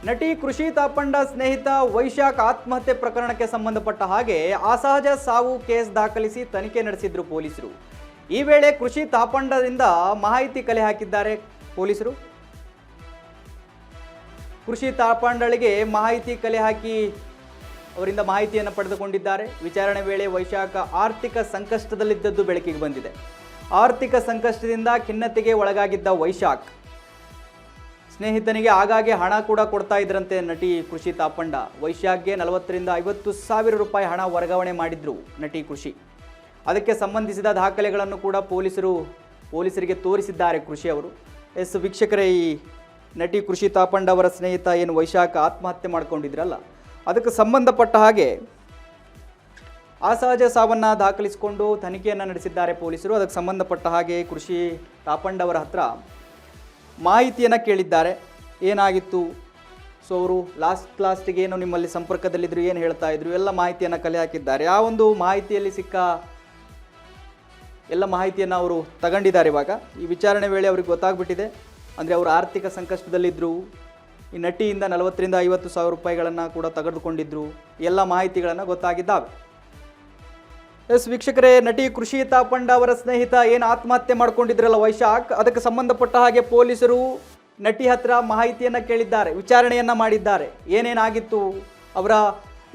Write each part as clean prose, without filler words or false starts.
ನಟಿ ಕೃಷಿ ತಾಪಂಡ ಸ್ನೇಹಿತ ವೈಶಾಖ್ ಆತ್ಮಹತ್ಯೆ ಪ್ರಕರಣಕ್ಕೆ ಸಂಬಂಧಪಟ್ಟ ಹಾಗೆ ಅಸಹಜ ಸಾವು ಕೇಸ್ ದಾಖಲಿಸಿ ತನಿಖೆ ನಡೆಸಿದ್ರು ಪೊಲೀಸರು. ಈ ವೇಳೆ ಕೃಷಿ ತಾಪಂಡದಿಂದ ಮಾಹಿತಿ ಕಲೆ ಹಾಕಿದ್ದಾರೆ ಪೊಲೀಸರು. ಕೃಷಿ ತಾಪಂಡಳಿಗೆ ಮಾಹಿತಿ ಕಲೆ ಹಾಕಿ ಅವರಿಂದ ಮಾಹಿತಿಯನ್ನು ಪಡೆದುಕೊಂಡಿದ್ದಾರೆ. ವಿಚಾರಣೆ ವೇಳೆ ವೈಶಾಖ ಆರ್ಥಿಕ ಸಂಕಷ್ಟದಲ್ಲಿದ್ದದ್ದು ಬೆಳಕಿಗೆ ಬಂದಿದೆ. ಆರ್ಥಿಕ ಸಂಕಷ್ಟದಿಂದ ಖಿನ್ನತೆಗೆ ಒಳಗಾಗಿದ್ದ ವೈಶಾಖ್ ಸ್ನೇಹಿತನಿಗೆ ಆಗಾಗ್ಗೆ ಹಣ ಕೂಡ ಕೊಡ್ತಾ ಇದ್ರಂತೆ ನಟಿ ಕೃಷಿ ತಾಪಂಡ. ವೈಶಾಖ್ಗೆ 40,000 ರಿಂದ 50,000 ರೂಪಾಯಿ ಹಣ ವರ್ಗಾವಣೆ ಮಾಡಿದ್ರು ನಟಿ ಕೃಷಿ. ಅದಕ್ಕೆ ಸಂಬಂಧಿಸಿದ ದಾಖಲೆಗಳನ್ನು ಕೂಡ ಪೊಲೀಸರಿಗೆ ತೋರಿಸಿದ್ದಾರೆ ಕೃಷಿ ಅವರು. ವೀಕ್ಷಕರೇ, ಈ ನಟಿ ಕೃಷಿ ತಾಪಂಡ ಅವರ ಸ್ನೇಹಿತ ಏನು ವೈಶಾಖ ಆತ್ಮಹತ್ಯೆ ಮಾಡ್ಕೊಂಡಿದ್ರಲ್ಲ, ಅದಕ್ಕೆ ಸಂಬಂಧಪಟ್ಟ ಹಾಗೆ ಅಸಹಜ ಸಾವನ್ನು ದಾಖಲಿಸಿಕೊಂಡು ತನಿಖೆಯನ್ನು ನಡೆಸಿದ್ದಾರೆ ಪೊಲೀಸರು. ಅದಕ್ಕೆ ಸಂಬಂಧಪಟ್ಟ ಹಾಗೆ ಕೃಷಿ ತಾಪಂಡ ಅವರ ಹತ್ರ ಮಾಹಿತಿಯನ್ನು ಕೇಳಿದ್ದಾರೆ. ಏನಾಗಿತ್ತು, ಸೊ ಅವರು ಲಾಸ್ಟಿಗೆ ಏನು ನಿಮ್ಮಲ್ಲಿ ಸಂಪರ್ಕದಲ್ಲಿದ್ದರು, ಏನು ಹೇಳ್ತಾ ಇದ್ರು, ಎಲ್ಲ ಮಾಹಿತಿಯನ್ನು ಕಲೆ ಹಾಕಿದ್ದಾರೆ. ಆ ಒಂದು ಮಾಹಿತಿಯಲ್ಲಿ ಸಿಕ್ಕ ಎಲ್ಲ ಮಾಹಿತಿಯನ್ನು ಅವರು ತಗೊಂಡಿದ್ದಾರೆ. ಇವಾಗ ಈ ವಿಚಾರಣೆ ವೇಳೆ ಅವ್ರಿಗೆ ಗೊತ್ತಾಗ್ಬಿಟ್ಟಿದೆ, ಅಂದರೆ ಅವರು ಆರ್ಥಿಕ ಸಂಕಷ್ಟದಲ್ಲಿದ್ದರು, ಈ ನಟಿಯಿಂದ 40,000 ರಿಂದ 50,000 ರೂಪಾಯಿಗಳನ್ನು ಕೂಡ ತೆಗೆದುಕೊಂಡಿದ್ರು, ಎಲ್ಲ ಮಾಹಿತಿಗಳನ್ನು ಗೊತ್ತಾಗಿದ್ದಾವೆ. ವೀಕ್ಷಕರೇ, ನಟಿ ಕೃಷಿ ತಾಪಂಡ ಅವರ ಸ್ನೇಹಿತ ಏನು ಆತ್ಮಹತ್ಯೆ ಮಾಡ್ಕೊಂಡಿದ್ರಲ್ಲ ವೈಶಾಖ್, ಅದಕ್ಕೆ ಸಂಬಂಧಪಟ್ಟ ಹಾಗೆ ಪೊಲೀಸರು ನಟಿ ಹತ್ರ ಮಾಹಿತಿಯನ್ನು ಕೇಳಿದ್ದಾರೆ, ವಿಚಾರಣೆಯನ್ನು ಮಾಡಿದ್ದಾರೆ. ಏನೇನಾಗಿತ್ತು, ಅವರ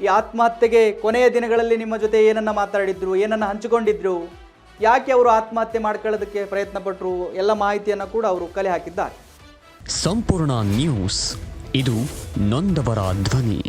ಈ ಆತ್ಮಹತ್ಯೆಗೆ ಕೊನೆಯ ದಿನಗಳಲ್ಲಿ ನಿಮ್ಮ ಜೊತೆ ಏನನ್ನು ಮಾತಾಡಿದ್ರು, ಏನನ್ನು ಹಂಚಿಕೊಂಡಿದ್ರು, ಯಾಕೆ ಅವರು ಆತ್ಮಹತ್ಯೆ ಮಾಡ್ಕೊಳ್ಳೋದಕ್ಕೆ ಪ್ರಯತ್ನ ಪಟ್ಟರು, ಎಲ್ಲ ಮಾಹಿತಿಯನ್ನು ಕೂಡ ಅವರು ಕಲೆ ಹಾಕಿದ್ದಾರೆ. ಸಂಪೂರ್ಣ ನ್ಯೂಸ್, ಇದು ನೊಂದವರ ಧ್ವನಿ.